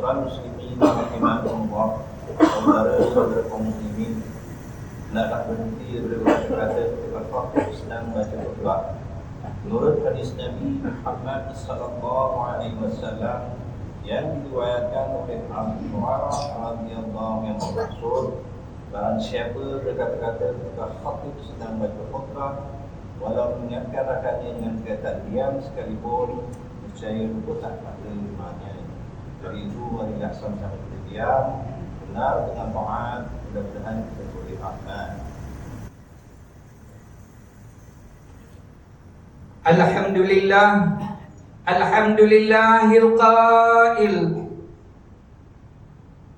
Ma'asyiral muslimin rahimakumullah, saudara-saudara kaum muslimin, hendaklah berhenti berkata faktor Islam baca khutbah. Menurut hadis Nabi Muhammad sallallahu alaihi wasallam yang diriwayatkan oleh Abu Hurairah radhiyallahu anhu bermaksud, barang siapa berkata-kata ketika khatib sedang baca khutbah, walau mengingatkan rakyatnya dengan perkataan diam sekalipun, percaya lupa tak pada imannya. Dari itu marilah sama-sama kita diam, benar dengan taat, mudah-mudahan kita boleh aman. Alhamdulillah, alhamdulillahil qail,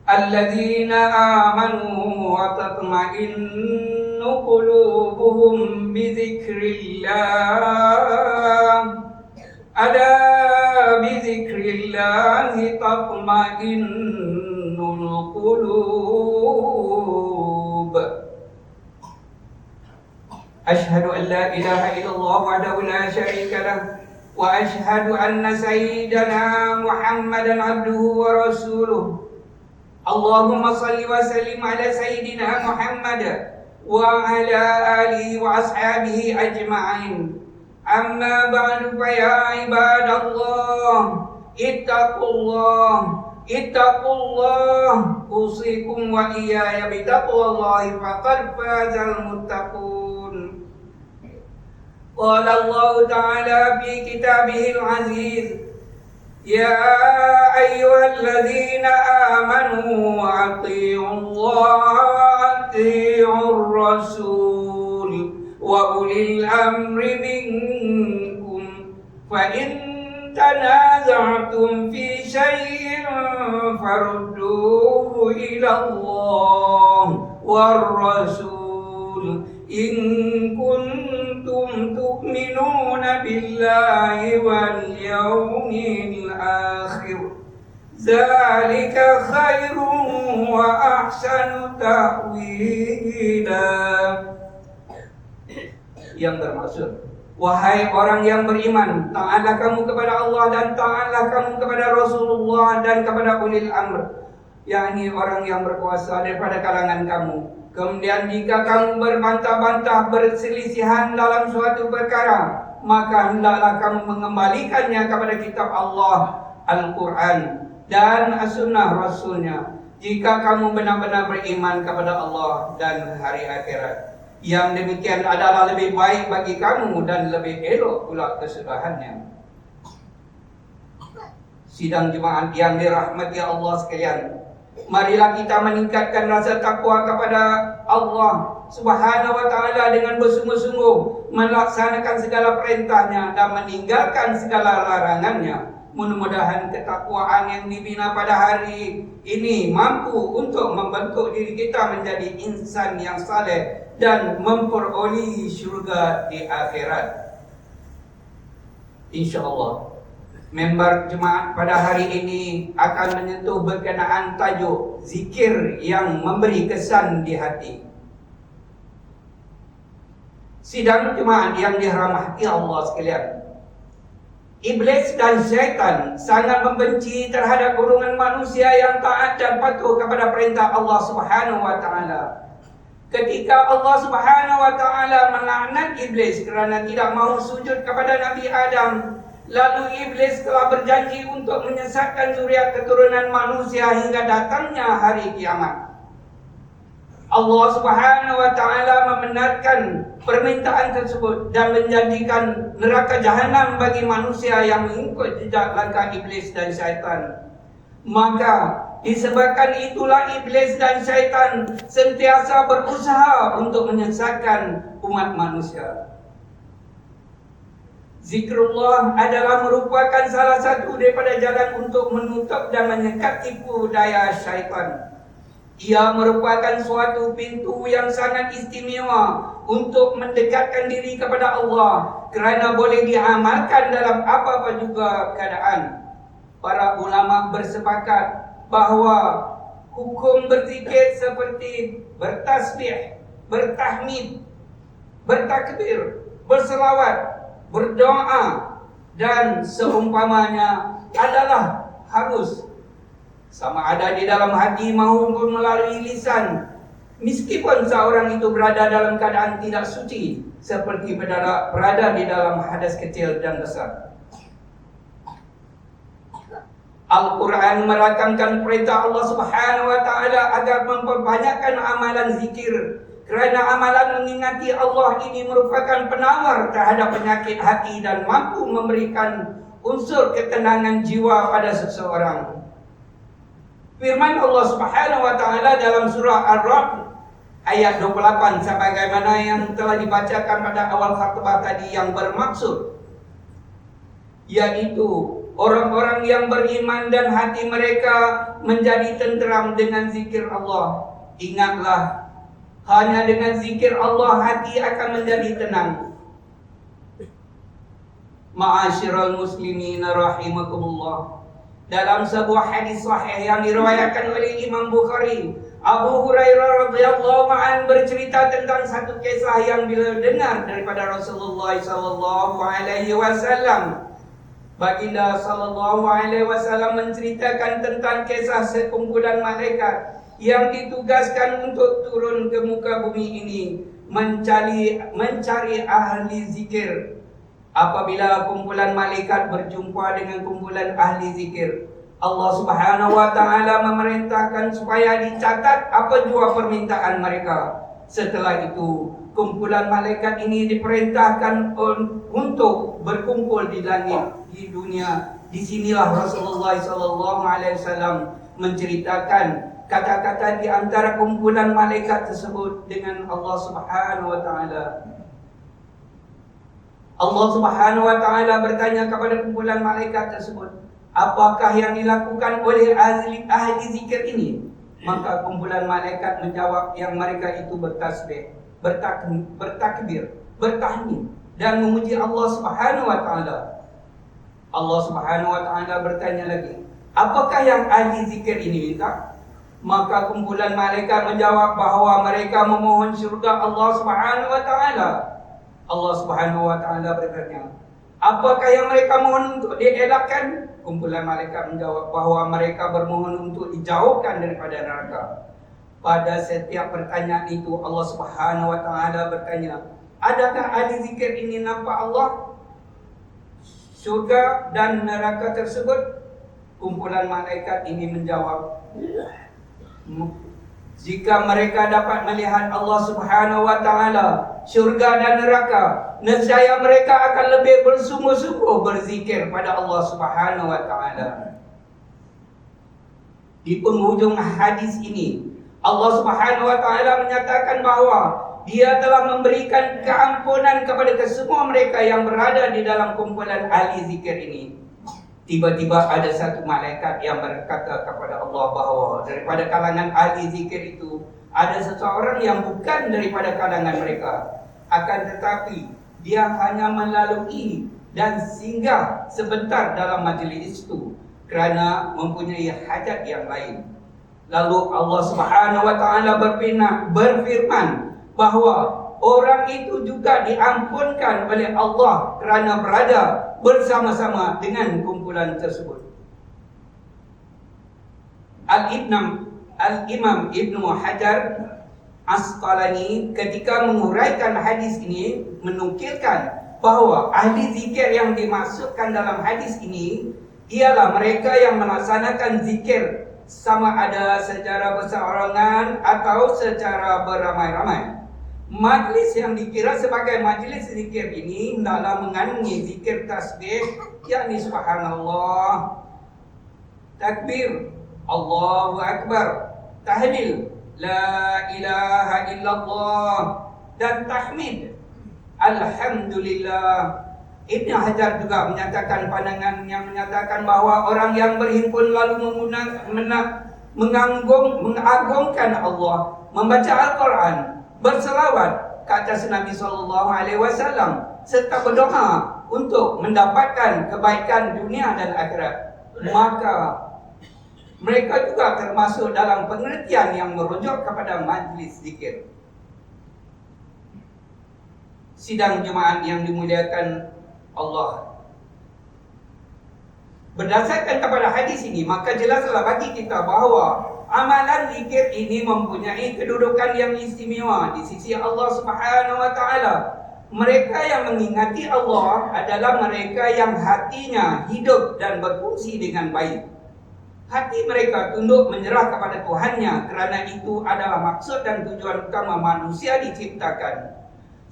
alladzina amanu wa tatma'innu qulubuhum bi dzikrillah. Ada bi dzikrillah tatma'innul qulub. Ashhadu an la ilaha illallah wahdahu la syarika lah, wa ashhadu anna sayyidana Muhammadan abduhu wa rasuluh. Allahumma salli wa sallim ala sayyidina Muhammad wa ala alihi wa ashabihi ajma'in. Amma ba'du fa ya ibadallah, ittaqullah, usikum wa iyaya bitaqwallahi faqad fazal muttaqun. Qala Allah Ta'ala fi kitabihil aziz, ya ayyuhalladzina amanu ati'ullaha ati'ur rasul wa ulil amri minkum, fa in tanaza'tum fi syai'in farudduhu ila Allah war rasul in kuntum tu'minuna billahi wal yawmil akhir, zalika khairun wa ahsanu ta'wila. Yang bermaksud, wahai orang yang beriman, taatlah kamu kepada Allah dan taatlah kamu kepada Rasulullah dan kepada ulil amr, yakni orang yang berkuasa daripada kalangan kamu. Kemudian jika kamu berbantah-bantah berselisihan dalam suatu perkara, maka hendaklah kamu mengembalikannya kepada kitab Allah, Al-Quran dan as-sunnah Rasulnya, jika kamu benar-benar beriman kepada Allah dan hari akhirat. Yang demikian adalah lebih baik bagi kamu dan lebih elok pula kesudahannya. Sidang jemaat yang dirahmati Allah sekalian, marilah kita meningkatkan rasa takwa kepada Allah Subhanahu wa Ta'ala dengan bersungguh-sungguh melaksanakan segala perintahnya dan meninggalkan segala larangannya. Mudah-mudahan ketakwaan yang dibina pada hari ini mampu untuk membentuk diri kita menjadi insan yang saleh dan memperoleh syurga di akhirat, InsyaAllah. Member jemaat pada hari ini akan menyentuh berkenaan tajuk zikir yang memberi kesan di hati. Sidang jemaat yang dirahmati Allah sekalian, iblis dan syaitan sangat membenci terhadap golongan manusia yang taat dan patuh kepada perintah Allah Subhanahu wa Ta'ala. Ketika Allah Subhanahu wa Ta'ala melaknat iblis kerana tidak mahu sujud kepada Nabi Adam, lalu iblis telah berjanji untuk menyesatkan zuriat keturunan manusia hingga datangnya hari kiamat. Allah Subhanahu wa Ta'ala membenarkan permintaan tersebut dan menjanjikan neraka jahanam bagi manusia yang mengikut jejak langkah iblis dan syaitan. Maka disebabkan itulah iblis dan syaitan sentiasa berusaha untuk menyesatkan umat manusia. Zikrullah adalah merupakan salah satu daripada jalan untuk menutup dan menyekat tipu daya syaitan. Ia merupakan suatu pintu yang sangat istimewa untuk mendekatkan diri kepada Allah kerana boleh diamalkan dalam apa-apa juga keadaan. Para ulama bersepakat bahawa hukum berzikir seperti bertasbih, bertahmid, bertakbir, berselawat, berdoa dan seumpamanya adalah harus sama ada di dalam hati maupun melalui lisan, meskipun seorang itu berada dalam keadaan tidak suci, seperti berada di dalam hadas kecil dan besar. Al-Quran merakamkan perintah Allah Subhanahu wa Ta'ala agar memperbanyakkan amalan zikir, kerana amalan mengingati Allah ini merupakan penawar terhadap penyakit hati dan mampu memberikan unsur ketenangan jiwa pada seseorang. Firman Allah Subhanahu wa Ta'ala dalam surah Ar-Ra'd ayat 28 sebagaimana yang telah dibacakan pada awal khutbah tadi, yang bermaksud yaitu orang-orang yang beriman dan hati mereka menjadi tenteram dengan zikir Allah. Ingatlah, hanya dengan zikir Allah hati akan menjadi tenang. Ma'asyiral muslimin rahimakumullah. Dalam sebuah hadis sahih yang diriwayatkan oleh Imam Bukhari, Abu Hurairah radhiyallahu anhu bercerita tentang satu kisah yang beliau dengar daripada Rasulullah sallallahu alaihi wasallam. Baginda sallallahu alaihi wasallam menceritakan tentang kisah sekumpulan malaikat yang ditugaskan untuk turun ke muka bumi ini mencari ahli zikir. Apabila kumpulan malaikat berjumpa dengan kumpulan ahli zikir, Allah Subhanahu wa Ta'ala memerintahkan supaya dicatat apa jua permintaan mereka. Setelah itu, kumpulan malaikat ini diperintahkan untuk berkumpul di langit, di dunia. Disinilah Rasulullah SAW menceritakan kata-kata di antara kumpulan malaikat tersebut dengan Allah Subhanahu wa Ta'ala. Allah Subhanahu wa Ta'ala bertanya kepada kumpulan malaikat tersebut, apakah yang dilakukan oleh ahli zikir ini? Maka kumpulan malaikat menjawab yang mereka itu bertasbih, bertakbir, bertahmid dan memuji Allah Subhanahu wa Ta'ala. Allah Subhanahu wa Ta'ala bertanya lagi, apakah yang ahli zikir ini minta? Maka kumpulan malaikat menjawab bahawa mereka memohon syurga Allah Subhanahu wa Ta'ala. Allah Subhanahu wa Ta'ala bertanya, apakah yang mereka mohon untuk dielakkan? Kumpulan malaikat menjawab bahawa mereka bermohon untuk dijauhkan daripada neraka. Pada setiap pertanyaan itu Allah Subhanahu wa Ta'ala bertanya, adakah ahli zikir ini nampak Allah, syurga dan neraka tersebut? Kumpulan malaikat ini menjawab, jika mereka dapat melihat Allah Subhanahu wa Ta'ala, syurga dan neraka, nescaya mereka akan lebih bersungguh-sungguh berzikir pada Allah Subhanahu wa Ta'ala. Di penghujung hadis ini, Allah Subhanahu wa Ta'ala menyatakan bahawa Dia telah memberikan keampunan kepada kesemua mereka yang berada di dalam kumpulan ahli zikir ini. Tiba-tiba ada satu malaikat yang berkata kepada Allah bahawa daripada kalangan ahli zikir itu ada seseorang yang bukan daripada kalangan mereka, akan tetapi dia hanya melalui dan singgah sebentar dalam majlis itu kerana mempunyai hajat yang lain. Lalu Allah Subhanahu wa Ta'ala berfirman bahawa orang itu juga diampunkan oleh Allah kerana berada bersama-sama dengan kumpulan tersebut. Al-Imam Ibnu Hajar Asqalani ketika menguraikan hadis ini menukilkan bahawa ahli zikir yang dimaksudkan dalam hadis ini ialah mereka yang melaksanakan zikir sama ada secara berseorangan atau secara beramai-ramai. Majlis yang dikira sebagai majlis zikir ini hendaklah mengandungi zikir tasbih, yakni subhanallah, takbir, Allahu Akbar, tahlil, la ilaha illallah, dan tahmid, alhamdulillah. Ibn Hajar juga menyatakan pandangan yang menyatakan bahawa orang yang berhimpun lalu mengagungkan Allah, membaca Al-Quran, berselawat ke atas Nabi SAW, serta berdoa untuk mendapatkan kebaikan dunia dan akhirat, maka mereka juga termasuk dalam pengertian yang merujuk kepada majlis zikir. Sidang jemaat yang dimuliakan Allah, Berdasarkan kepada hadis ini, maka jelaslah bagi kita bahawa amalan zikir ini mempunyai kedudukan yang istimewa di sisi Allah Subhanahu wa taala. Mereka yang mengingati Allah adalah mereka yang hatinya hidup dan berfungsi dengan baik. Hati mereka tunduk menyerah kepada Tuhannya, kerana itu adalah maksud dan tujuan utama manusia diciptakan.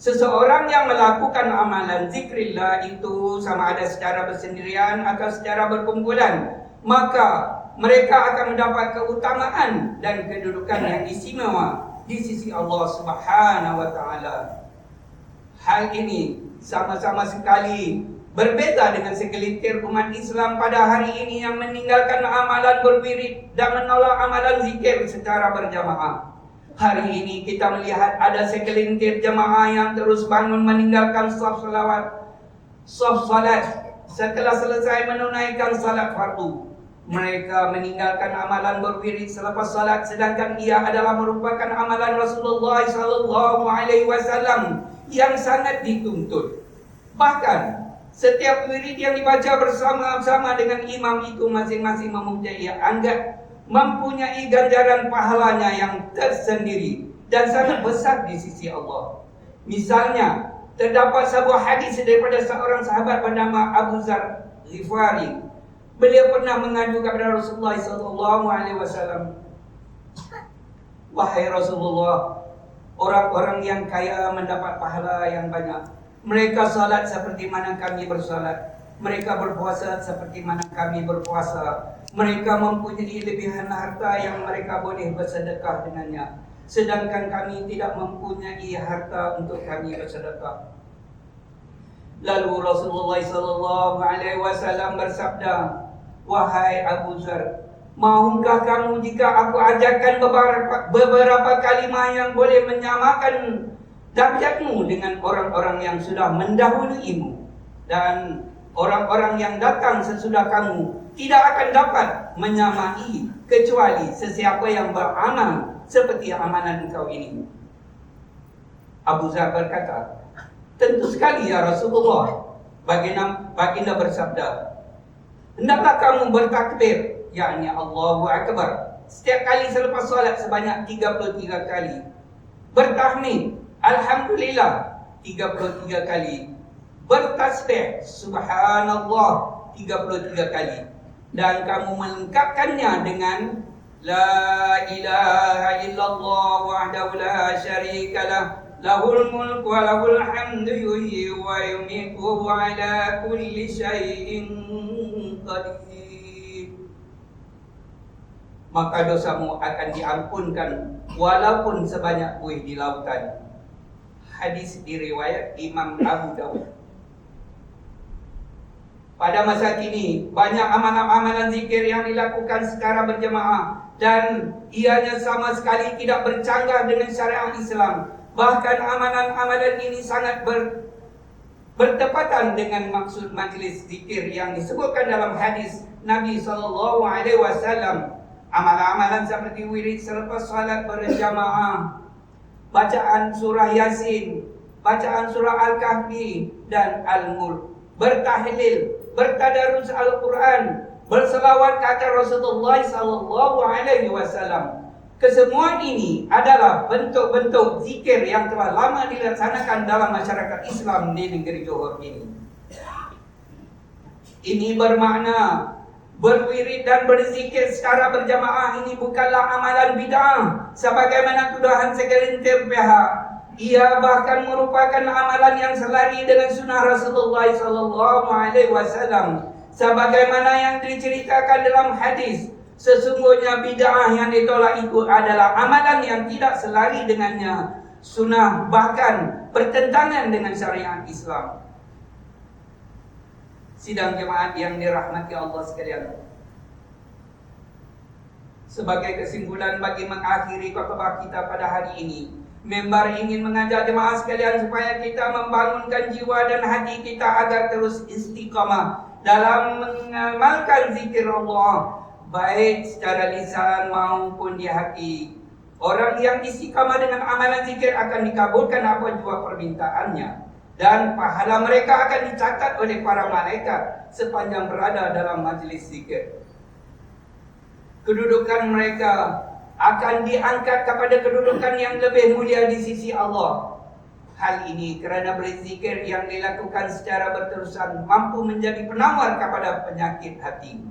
Seseorang yang melakukan amalan zikrillah itu, sama ada secara bersendirian atau secara berkumpulan, maka mereka akan mendapat keutamaan dan kedudukan yang istimewa di sisi Allah Subhanahu wa taala. Hal ini sama-sama sekali berbeza dengan segelintir umat Islam pada hari ini yang meninggalkan amalan berwirid dan menolak amalan zikir secara berjamaah. Hari ini kita melihat ada segelintir jemaah yang terus bangun meninggalkan saf salat setelah selesai menunaikan salat fardu. Mereka meninggalkan amalan berwirid selepas salat, sedangkan ia adalah merupakan amalan Rasulullah SAW yang sangat dituntut. Bahkan setiap wirid yang dibaca bersama-sama dengan imam itu masing-masing mempunyai ganjaran pahalanya yang tersendiri dan sangat besar di sisi Allah. Misalnya, terdapat sebuah hadis daripada seorang sahabat bernama Abu Dzar Ghifari. Beliau pernah mengadu kepada Rasulullah SAW, "Wahai Rasulullah, orang-orang yang kaya mendapat pahala yang banyak. Mereka salat seperti mana kami bersalat. Mereka berpuasa seperti mana kami berpuasa. Mereka mempunyai lebihan harta yang mereka boleh bersedekah dengannya. Sedangkan kami tidak mempunyai harta untuk kami bersedekah." Lalu Rasulullah SAW bersabda, "Wahai Abu Dzar, maukah kamu jika aku ajarkan beberapa kalimah yang boleh menyamakan darjatmu dengan orang-orang yang sudah mendahuluimu, dan orang-orang yang datang sesudah kamu tidak akan dapat menyamai kecuali sesiapa yang beramal seperti amalan engkau ini?" Abu Dzar berkata, "Tentu sekali ya Rasulullah." Baginda bersabda, "Hendaklah kamu bertakbir, yakni Allahu Akbar, setiap kali selepas solat sebanyak 33 kali. Bertahmid, Alhamdulillah 33 kali. Bertasbih, Subhanallah 33 kali. Dan kamu melengkapkannya dengan La ilaha illallah wahdahu la syarikalah, lahul mulku wa lahul hamdu yuhyi wa yumiitu wa ala kulli syai'in qadir. Maka dosamu akan diampunkan walaupun sebanyak buih di lautan." Hadis diriwayat Imam Abu Dawud. Pada masa kini, banyak amalan-amalan zikir yang dilakukan secara berjemaah dan ianya sama sekali tidak bercanggah dengan syariat Islam. Bahkan amalan-amalan ini sangat bertepatan dengan maksud majlis zikir yang disebutkan dalam hadis Nabi SAW. Amalan-amalan seperti wirid selepas salat berjamaah, bacaan surah Yasin, bacaan surah Al-Kahfi dan Al-Mulk, bertahlil, bertadarus Al-Quran, berselawat ke atas Rasulullah SAW. Kesemua ini adalah bentuk-bentuk zikir yang telah lama dilaksanakan dalam masyarakat Islam di negeri Johor ini. Ini bermakna berwirid dan berzikir secara berjamaah ini bukanlah amalan bid'ah sebagaimana tuduhan segelintir pihak. Ia bahkan merupakan amalan yang selari dengan sunnah Rasulullah SAW. Sebagaimana yang diceritakan dalam hadis, sesungguhnya bid'ah yang ditolak itu adalah amalan yang tidak selari dengannya sunnah, bahkan bertentangan dengan syariat Islam. Sidang jemaat yang dirahmati Allah sekalian, sebagai kesimpulan bagi mengakhiri khutbah kita pada hari ini, member ingin mengajak jemaah sekalian supaya kita membangunkan jiwa dan hati kita agar terus istiqamah dalam mengamalkan zikir Allah, baik secara lisan maupun di hati. Orang yang istiqamah dengan amalan zikir akan dikabulkan apa jua permintaannya. dan pahala mereka akan dicatat oleh para malaikat sepanjang berada dalam majlis zikir. Kedudukan mereka akan diangkat kepada kedudukan yang lebih mulia di sisi Allah. Hal ini kerana berzikir yang dilakukan secara berterusan mampu menjadi penawar kepada penyakit hati.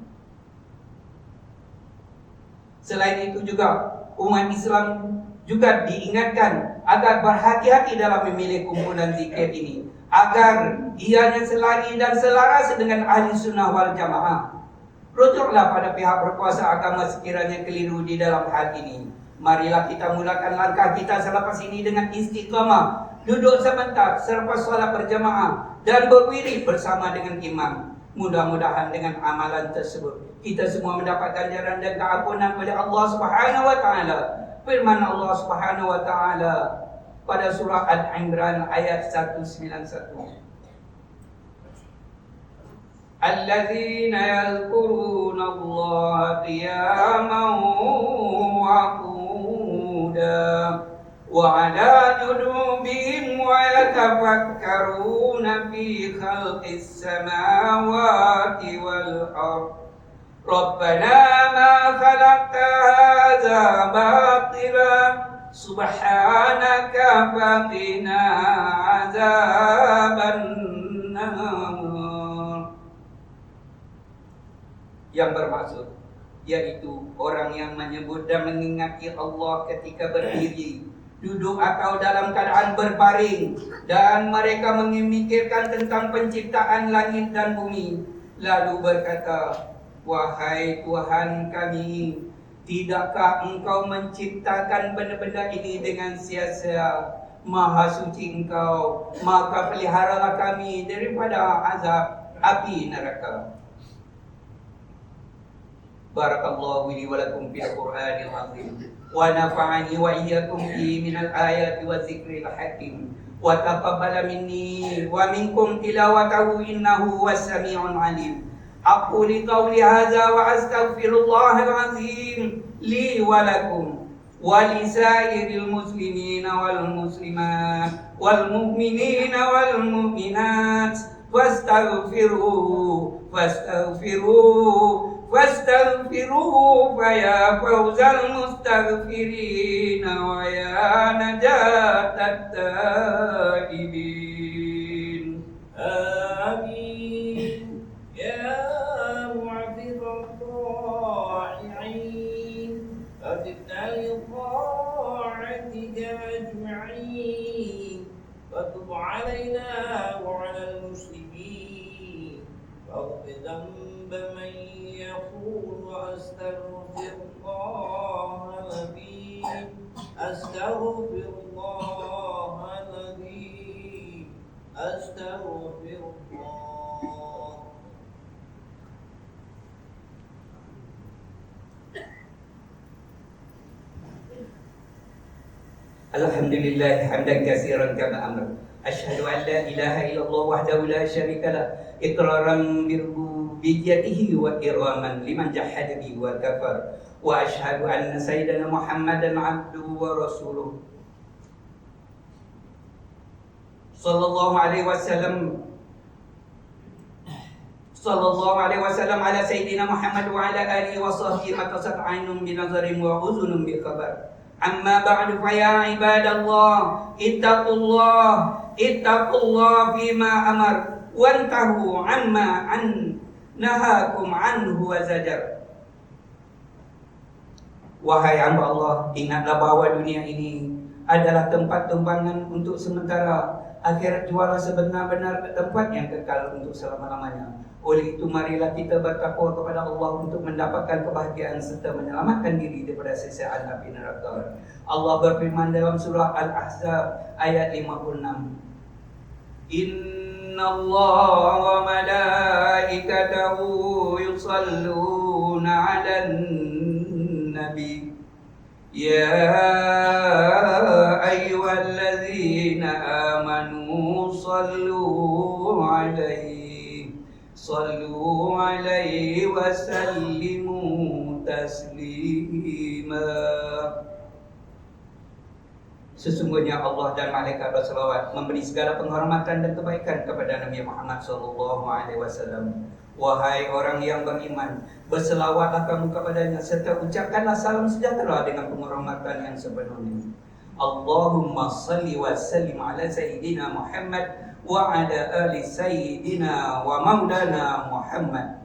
Selain itu juga, umat Islam juga diingatkan agar berhati-hati dalam memilih kumpulan zikir ini, agar ianya selari dan selaras dengan ahli sunnah wal jamaah. Rujuklah pada pihak berkuasa agama sekiranya keliru di dalam hal ini. Marilah kita mulakan langkah kita selepas ini dengan istiqamah, duduk sebentar selepas solat berjamaah dan berwirid bersama dengan imam. Mudah-mudahan dengan amalan tersebut kita semua mendapat ganjaran dan keampunan oleh Allah Subhanahu wa taala. Firman Allah Subhanahu wa taala pada surah Al-Imran ayat 191. Alladzina yadhkuruna Allah qiyaman wa qu'udan wa 'ala junubihim wa yatafakkaruna fi khalqis samawati wal ardh. Rabbana ma khalaqta hadza batila subhanaka faqina 'adzaban nar. Yang bermaksud yaitu orang yang menyebut dan mengingati Allah ketika berdiri, duduk atau dalam keadaan berbaring, dan mereka memikirkan tentang penciptaan langit dan bumi, lalu berkata, wahai Tuhan kami, tidakkah Engkau menciptakan benda-benda ini dengan sia-sia? Maha suci Engkau, maka peliharalah kami daripada azab api neraka. Barakallahu li wa lakum fil Qur'anil azim wa nafa'ani wa iyyakum fi minal ayati wa dzikril hakim wa taqabbala minni wa minkum tilawatahu innahu was-sami'ul 'alim. Aqulu qawli hadza wa astaghfirullahal azim li wa lakum wa li sa'iril muslimina wal muslimat wal mu'minina wal mu'minat fastaghfiruhu faya fawzal mustaghfirin wa ya najatat taibin. Amin. Ya mu'afidhal dha'i'in fadidna li ta'atika ajma'in wa tub 'alaina wa 'alal muslimin waghfir dhanba man yaqul wa astaghfirullahal-azim astaghfirullah. Alhamdulillah hamdan katsiran kama amr. Asyhadu an la ilaha illallah wahdahu la syarika lah iqraran bi rububiyyatihi wa iraman liman jahada bi wa kafar. Wa asyhadu anna sayyidana Muhammadan abduhu wa rasuluh. Sallallahu alaihi wasallam ala sayyidina Muhammad wa ala alihi wa sahbihi matasat ainun bi nazarin wa uzunun bi khabar. Amma ba'du fa ya ibadallah ittaqullah fima amar wantahu amma nahakum anhu wa zajar. Wahai hamba Allah, ingatlah bahwa dunia ini adalah tempat tumpangan untuk sementara, akhirat jualah sebenar-benar tempat yang kekal untuk selama-lamanya. Oleh itu marilah kita bertakwa kepada Allah untuk mendapatkan kebahagiaan serta menyelamatkan diri daripada siksaan api neraka. Allah berfirman dalam surah Al-Ahzab ayat 56. Innallaha wa malaikatahu yusalluna 'alan nabi ya ayyuhalladzina amanu sallu 'alaihi wa sallimu taslima. Sesungguhnya Allah dan malaikat berselawat memberi segala penghormatan dan kebaikan kepada Nabi Muhammad SAW. Wahai orang yang beriman, berselawatlah kamu kepadanya serta ucapkanlah salam sejahtera dengan penghormatan yang sepenuhnya. Allahumma salli wa sallim ala Sayyidina Muhammad wa ala ali Sayyidina wa maulana Muhammad.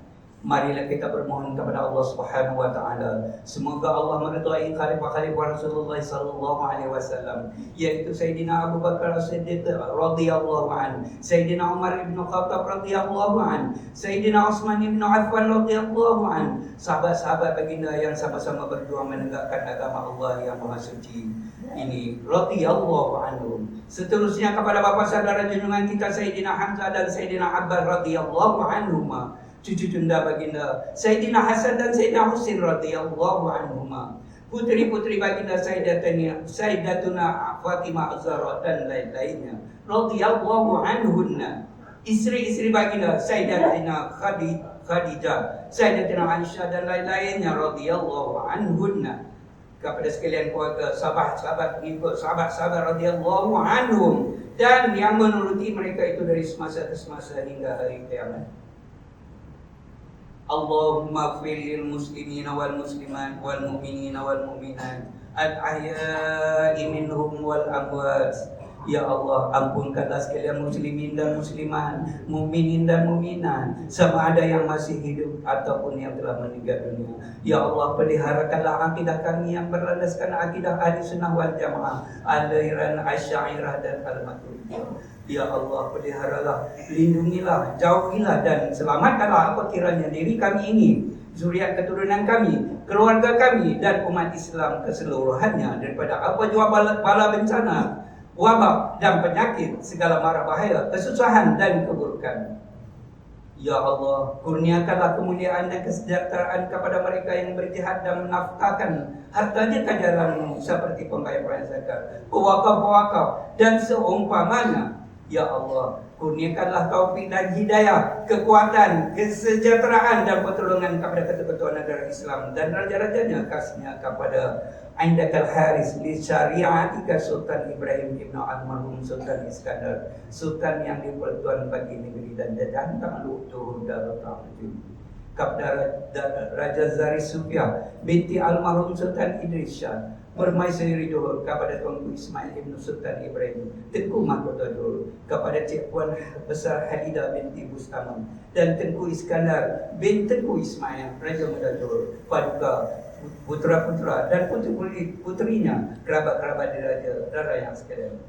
Marilah kita bermohon kepada Allah Subhanahu wa taala, semoga Allah meridai khalifah-khalifah Rasulullah sallallahu alaihi wasallam, yaitu Sayyidina Abu Bakar As-Siddiq radhiyallahu an, Sayyidina Umar bin Khattab radhiyallahu an, Sayyidina Utsman bin Affan radhiyallahu an, sahabat-sahabat baginda yang sama-sama berjuang menegakkan agama Allah yang maha suci ini radhiyallahu anhum. Seterusnya kepada bapa saudara junjungan kita Sayyidina Hamzah dan Sayyidina Abbas radhiyallahu anhuma, cucu cunda baginda Sayyidina Hasan dan Sayyidina Husain radhiyallahu anhuma, putri-putri baginda Sayyidatuna Fatimah Az-Zahra dan lain-lainnya radhiyallahu anhunna, istri-istri baginda Sayyidatina Khadijah, Sayyidatina Aisyah dan lain-lainnya radhiyallahu anhunna. Kepada sekalian keluarga sahabat-sahabat pengikut sahabat-sahabat radhiyallahu anhum dan yang menuruti mereka itu dari semasa ke semasa hingga hari kiamat. Allahumma ighfir lil muslimina wal muslimat wal mu'minina wal mu'minat al ahya'i minhum wal amwat. Ya Allah, ampunkanlah sekalian muslimin dan muslimat, mukminin dan mukminat, sama ada yang masih hidup ataupun yang telah meninggal dunia. Ya Allah, peliharakanlah akidah kami yang berlandaskan akidah Ahlussunnah wal Jamaah, aliran Asy'ariyah dan Al-Maturidiyah. Ya Allah, peliharalah, lindungilah, jauhilah dan selamatkanlah apa kiranya diri kami ini, zuriat keturunan kami, keluarga kami dan umat Islam keseluruhannya daripada apa jua bala bencana, wabak dan penyakit, segala mara bahaya, kesusahan dan keburukan. Ya Allah, kurniakanlah kemuliaan dan kesejahteraan kepada mereka yang berjihad dan menafkahkan hartanya ke jalan-Mu seperti pembayar zakat, pewakaf-pewakaf dan seumpamanya. Ya Allah, kurniakanlah taufik dan hidayah, kekuatan, kesejahteraan dan pertolongan kepada ketua-ketua negara Islam dan raja-rajanya, khasnya kepada Aindakal Haris li syariatika Sultan Ibrahim ibn Almarhum Sultan Iskandar, Sultan yang dipertuan bagi negeri dan jajahan Tamaluk Tuhur Darul Ta'ajud, kepada Raja Zari Sufia binti Almarhum Sultan Idris Shah Bermaisuri Johor, kepada Tuanku Ismail ibn Sultan Ibrahim Tengku Mahkota Johor, kepada Cik Puan Besar Halidah binti Bustaman dan Tengku Iskandar bin Tengku Ismail Raja Muda Johor, paduka putra-putra dan putri-putrinya, kerabat-kerabat diraja yang sekalian.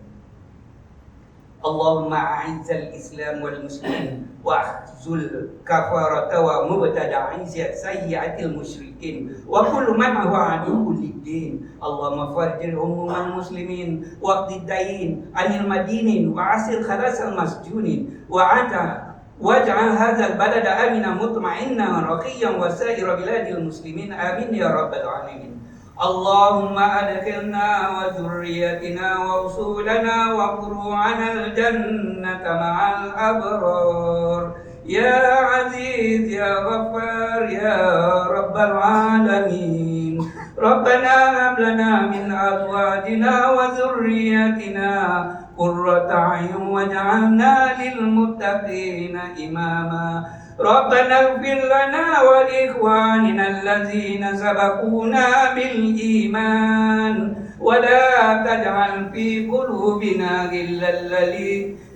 Allahumma a'izzal Islam wal muslimin wa akhzul kafarata wa mubtada'i sayyi'atil musyrikin wa kullu man huwa aduwwun lid-din. Allahumma farjir humumal muslimin wa qdidain anil madinin wa asil khalasal masjunin waj'al hadzal balada aminan mutma'innan raqiyan wa sa'ira biladil muslimin amin ya rabbal alamin. Allahumma adkhilna wa dhurriyyatina wa usulana wa furu'ana al-jannata ma'al abrar. Ya Aziz ya Ghaffar ya Rabbal alamin. Rabbana hab lana min azwajina wa dhurriyyatina qurrata a'yun waj'alna lil muttaqina imama. Rabbana ighfir lana wa li ikhwanina allazina sabaquna bil iman wa la taj'al fi qulubina ghillan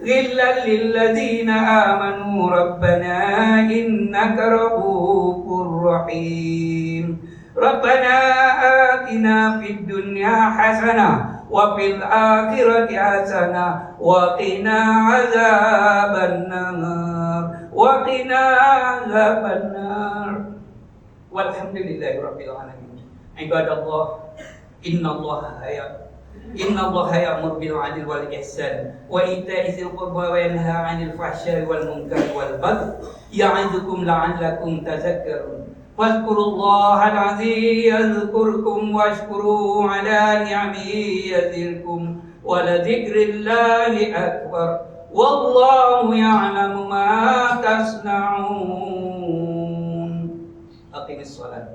lil ladzina amanu rabbana innaka ra'ufur rahim. Rabbana atina fid dunya hasanah wa fil akhirati hasanah wa qina azaban nar wa qina azaban nar. Walhamdulillahi rabbil alamin. Ibadallah, innallaha ya'muru bil 'adli wal ihsan wa ita'i dzil qurba wa yanha 'anil fahsya'i wal munkari wal baghi ya'idzukum la'allakum tadhakkarun. Fadhkurullaha al-'azim yadhkurkum washkuruhu 'ala ni'amihi yazidkum wa la dzikrillahi akbar. Wallahu ya'lamu ma tasna'un. Aqimis shalah.